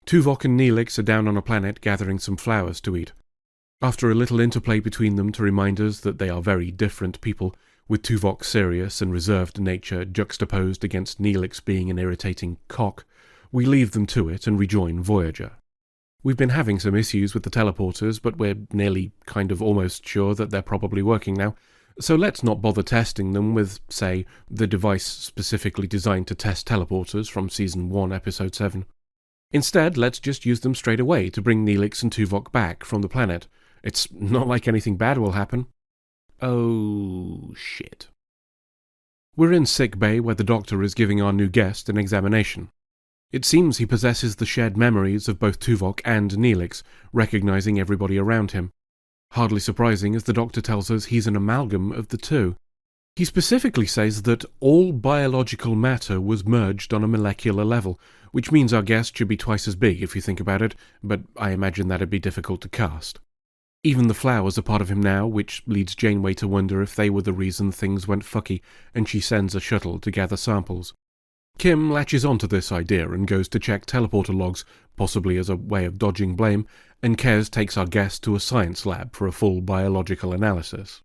Tuvok and Neelix are down on a planet gathering some flowers to eat. After a little interplay between them to remind us that they are very different people, with Tuvok's serious and reserved nature juxtaposed against Neelix being an irritating cock, we leave them to it and rejoin Voyager. We've been having some issues with the teleporters, but we're nearly kind of almost sure that they're probably working now, so let's not bother testing them with, say, the device specifically designed to test teleporters from Season 1, Episode 7. Instead, let's just use them straight away to bring Neelix and Tuvok back from the planet. It's not like anything bad will happen. Oh, shit. We're in sick bay where the doctor is giving our new guest an examination. It seems he possesses the shared memories of both Tuvok and Neelix, recognizing everybody around him. Hardly surprising as the doctor tells us he's an amalgam of the two. He specifically says that all biological matter was merged on a molecular level, which means our guest should be twice as big if you think about it, but I imagine that'd be difficult to cast. Even the flowers are part of him now, which leads Janeway to wonder if they were the reason things went fucky, and she sends a shuttle to gather samples. Kim latches onto this idea and goes to check teleporter logs, possibly as a way of dodging blame, and Kez takes our guest to a science lab for a full biological analysis.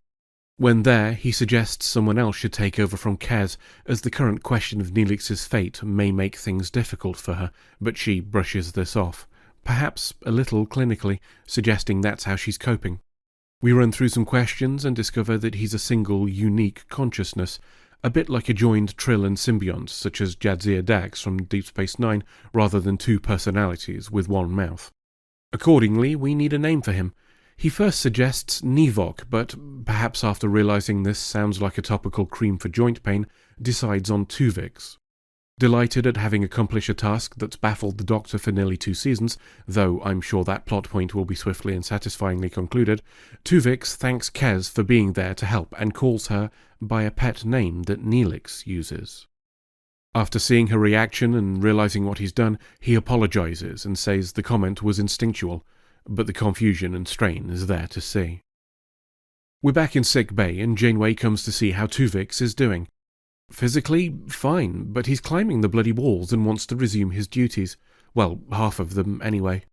When there, he suggests someone else should take over from Kez, as the current question of Neelix's fate may make things difficult for her, but she brushes this off, perhaps a little clinically, suggesting that's how she's coping. We run through some questions and discover that he's a single, unique consciousness, a bit like a joined Trill and symbiont, such as Jadzia Dax from Deep Space Nine, rather than two personalities with one mouth. Accordingly, we need a name for him. He first suggests Nevok, but perhaps after realizing this sounds like a topical cream for joint pain, decides on Tuvix. Delighted at having accomplished a task that's baffled the Doctor for nearly 2 seasons, though I'm sure that plot point will be swiftly and satisfyingly concluded, Tuvix thanks Kez for being there to help and calls her by a pet name that Neelix uses. After seeing her reaction and realizing what he's done, he apologizes and says the comment was instinctual, but the confusion and strain is there to see. We're back in sick bay and Janeway comes to see how Tuvix is doing. Physically, fine, but he's climbing the bloody walls and wants to resume his duties. Well, half of them anyway.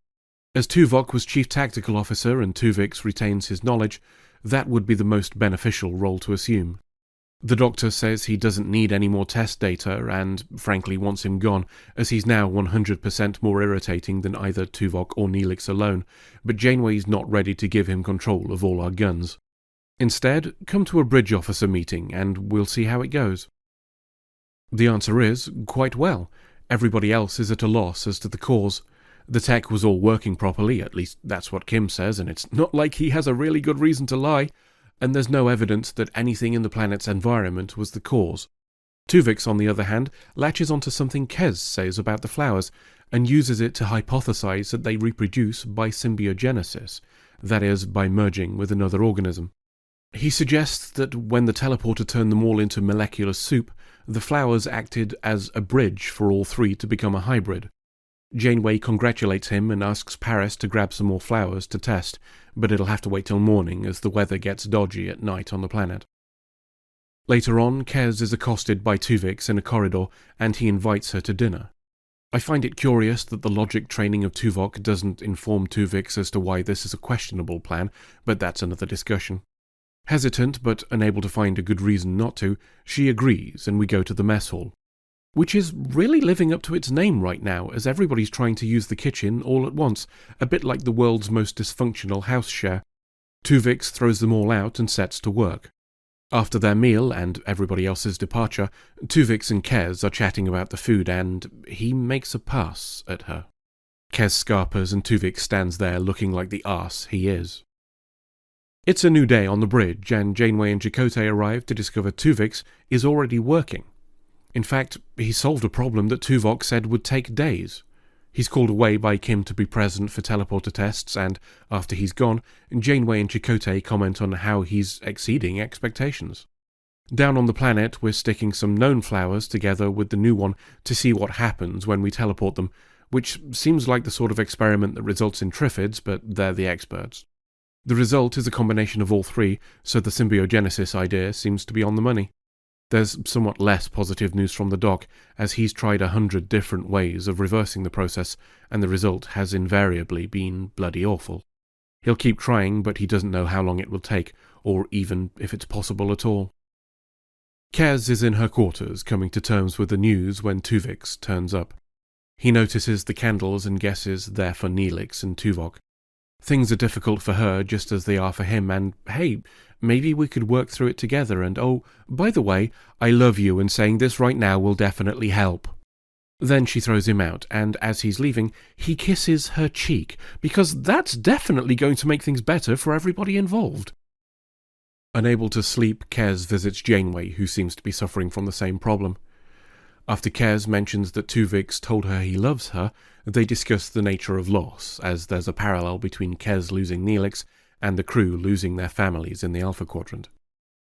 As Tuvok was Chief Tactical Officer and Tuvix retains his knowledge, that would be the most beneficial role to assume. The Doctor says he doesn't need any more test data and, frankly, wants him gone, as he's now 100% more irritating than either Tuvok or Neelix alone, but Janeway's not ready to give him control of all our guns. Instead, come to a bridge officer meeting and we'll see how it goes. The answer is, quite well. Everybody else is at a loss as to the cause. The tech was all working properly, at least that's what Kim says, and it's not like he has a really good reason to lie, and there's no evidence that anything in the planet's environment was the cause. Tuvix, on the other hand, latches onto something Kez says about the flowers, and uses it to hypothesize that they reproduce by symbiogenesis, that is, by merging with another organism. He suggests that when the teleporter turned them all into molecular soup, the flowers acted as a bridge for all three to become a hybrid. Janeway congratulates him and asks Paris to grab some more flowers to test, but it'll have to wait till morning as the weather gets dodgy at night on the planet. Later on, Kez is accosted by Tuvix in a corridor, and he invites her to dinner. I find it curious that the logic training of Tuvok doesn't inform Tuvix as to why this is a questionable plan, but that's another discussion. Hesitant, but unable to find a good reason not to, she agrees and we go to the mess hall. Which is really living up to its name right now, as everybody's trying to use the kitchen all at once, a bit like the world's most dysfunctional house share. Tuvix throws them all out and sets to work. After their meal and everybody else's departure, Tuvix and Kez are chatting about the food and he makes a pass at her. Kez scarpers and Tuvix stands there looking like the arse he is. It's a new day on the bridge, and Janeway and Chakotay arrive to discover Tuvix is already working. In fact, he solved a problem that Tuvok said would take days. He's called away by Kim to be present for teleporter tests, and after he's gone, Janeway and Chakotay comment on how he's exceeding expectations. Down on the planet, we're sticking some known flowers together with the new one to see what happens when we teleport them, which seems like the sort of experiment that results in triffids, but they're the experts. The result is a combination of all three, so the symbiogenesis idea seems to be on the money. There's somewhat less positive news from the doc, as he's tried 100 different ways of reversing the process, and the result has invariably been bloody awful. He'll keep trying, but he doesn't know how long it will take, or even if it's possible at all. Kez is in her quarters, coming to terms with the news when Tuvix turns up. He notices the candles and guesses they're for Neelix and Tuvok. Things are difficult for her just as they are for him, and hey, maybe we could work through it together, and oh, by the way, I love you, and saying this right now will definitely help. Then she throws him out, and as he's leaving, he kisses her cheek, because that's definitely going to make things better for everybody involved. Unable to sleep, Kez visits Janeway, who seems to be suffering from the same problem. After Kez mentions that Tuvix told her he loves her, they discuss the nature of loss, as there's a parallel between Kez losing Neelix and the crew losing their families in the Alpha Quadrant.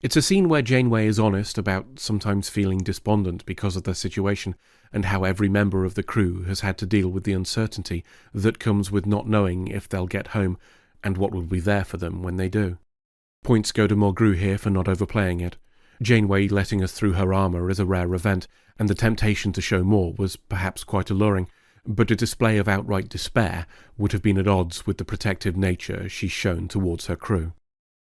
It's a scene where Janeway is honest about sometimes feeling despondent because of their situation, and how every member of the crew has had to deal with the uncertainty that comes with not knowing if they'll get home and what will be there for them when they do. Points go to Mulgrew here for not overplaying it. Janeway letting us through her armour is a rare event, and the temptation to show more was perhaps quite alluring, but a display of outright despair would have been at odds with the protective nature she's shown towards her crew.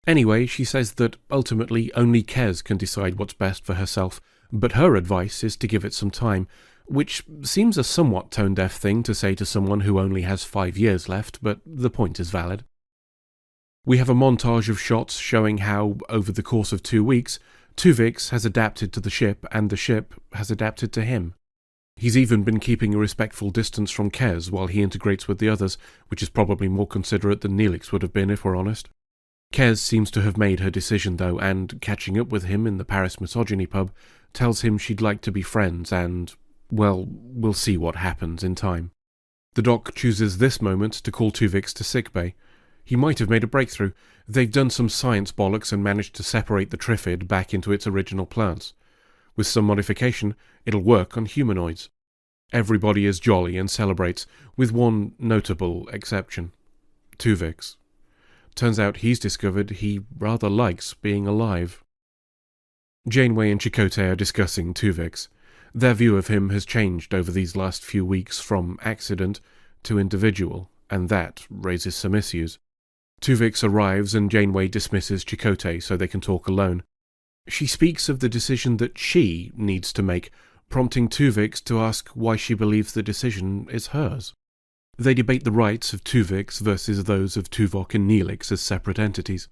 Anyway, she says that ultimately only Kez can decide what's best for herself, but her advice is to give it some time, which seems a somewhat tone-deaf thing to say to someone who only has 5 years left, but the point is valid. We have a montage of shots showing how, over the course of 2 weeks, Tuvix has adapted to the ship and the ship has adapted to him. He's even been keeping a respectful distance from Kez while he integrates with the others, which is probably more considerate than Neelix would have been if we're honest. Kez seems to have made her decision though, and catching up with him in the Paris Misogyny pub, tells him she'd like to be friends and, well, we'll see what happens in time. The doc chooses this moment to call Tuvix to sickbay. He might have made a breakthrough. They've done some science bollocks and managed to separate the Trifid back into its original plants. With some modification, it'll work on humanoids. Everybody is jolly and celebrates, with one notable exception. Tuvix. Turns out he's discovered he rather likes being alive. Janeway and Chakotay are discussing Tuvix. Their view of him has changed over these last few weeks from accident to individual, and that raises some issues. Tuvix arrives and Janeway dismisses Chakotay so they can talk alone. She speaks of the decision that she needs to make, prompting Tuvix to ask why she believes the decision is hers. They debate the rights of Tuvix versus those of Tuvok and Neelix as separate entities.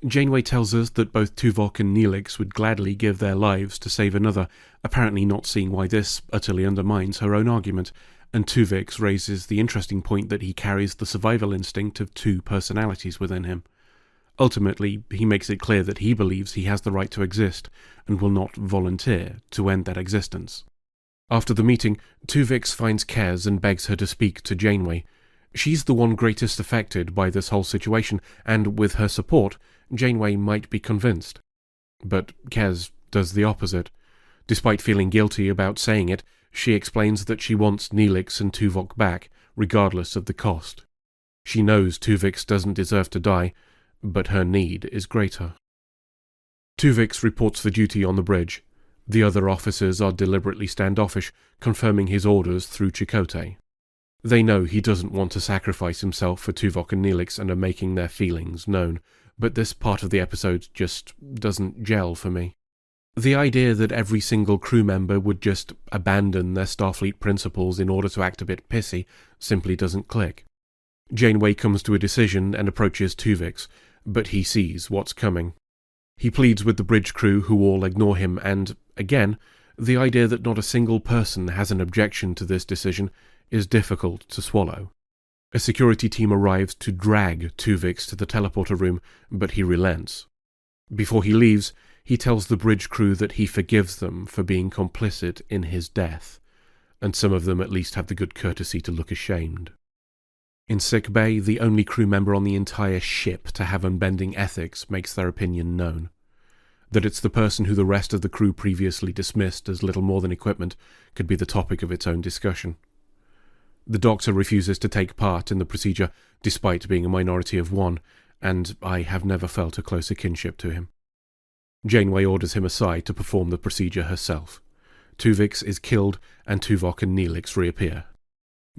Janeway tells us that both Tuvok and Neelix would gladly give their lives to save another, apparently not seeing why this utterly undermines her own argument, and Tuvix raises the interesting point that he carries the survival instinct of 2 personalities within him. Ultimately, he makes it clear that he believes he has the right to exist, and will not volunteer to end that existence. After the meeting, Tuvix finds Kez and begs her to speak to Janeway. She's the one greatest affected by this whole situation, and with her support, Janeway might be convinced. But Kez does the opposite. Despite feeling guilty about saying it, she explains that she wants Neelix and Tuvok back, regardless of the cost. She knows Tuvix doesn't deserve to die, but her need is greater. Tuvix reports for duty on the bridge. The other officers are deliberately standoffish, confirming his orders through Chakotay. They know he doesn't want to sacrifice himself for Tuvok and Neelix and are making their feelings known, but this part of the episode just doesn't gel for me. The idea that every single crew member would just abandon their Starfleet principles in order to act a bit pissy simply doesn't click. Janeway comes to a decision and approaches Tuvix, but he sees what's coming. He pleads with the bridge crew who all ignore him and, again, the idea that not a single person has an objection to this decision is difficult to swallow. A security team arrives to drag Tuvix to the teleporter room, but he relents. Before he leaves, he tells the bridge crew that he forgives them for being complicit in his death, and some of them at least have the good courtesy to look ashamed. In sickbay, the only crew member on the entire ship to have unbending ethics makes their opinion known. That it's the person who the rest of the crew previously dismissed as little more than equipment could be the topic of its own discussion. The Doctor refuses to take part in the procedure, despite being a minority of one, and I have never felt a closer kinship to him. Janeway orders him aside to perform the procedure herself. Tuvix is killed, and Tuvok and Neelix reappear.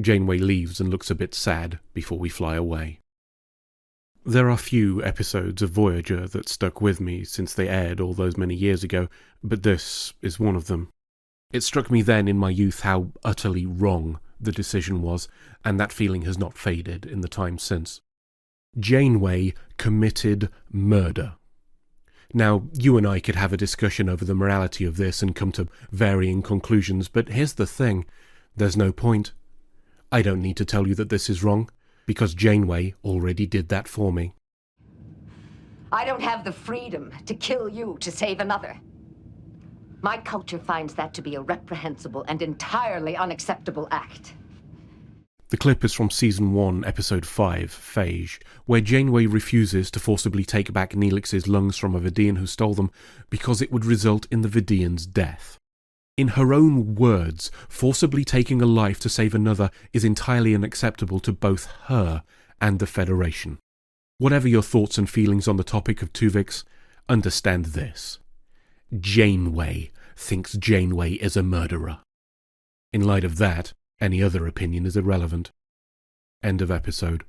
Janeway leaves and looks a bit sad before we fly away. There are few episodes of Voyager that stuck with me since they aired all those many years ago, but this is one of them. It struck me then in my youth how utterly wrong the decision was, and that feeling has not faded in the time since. Janeway committed murder. Now, you and I could have a discussion over the morality of this and come to varying conclusions, but here's the thing. There's no point. I don't need to tell you that this is wrong, because Janeway already did that for me. I don't have the freedom to kill you to save another. My culture finds that to be a reprehensible and entirely unacceptable act. The clip is from Season 1, Episode 5, Phage, where Janeway refuses to forcibly take back Neelix's lungs from a Vidian who stole them because it would result in the Vidian's death. In her own words, forcibly taking a life to save another is entirely unacceptable to both her and the Federation. Whatever your thoughts and feelings on the topic of Tuvix, understand this. Janeway thinks Janeway is a murderer. In light of that, any other opinion is irrelevant. End of episode.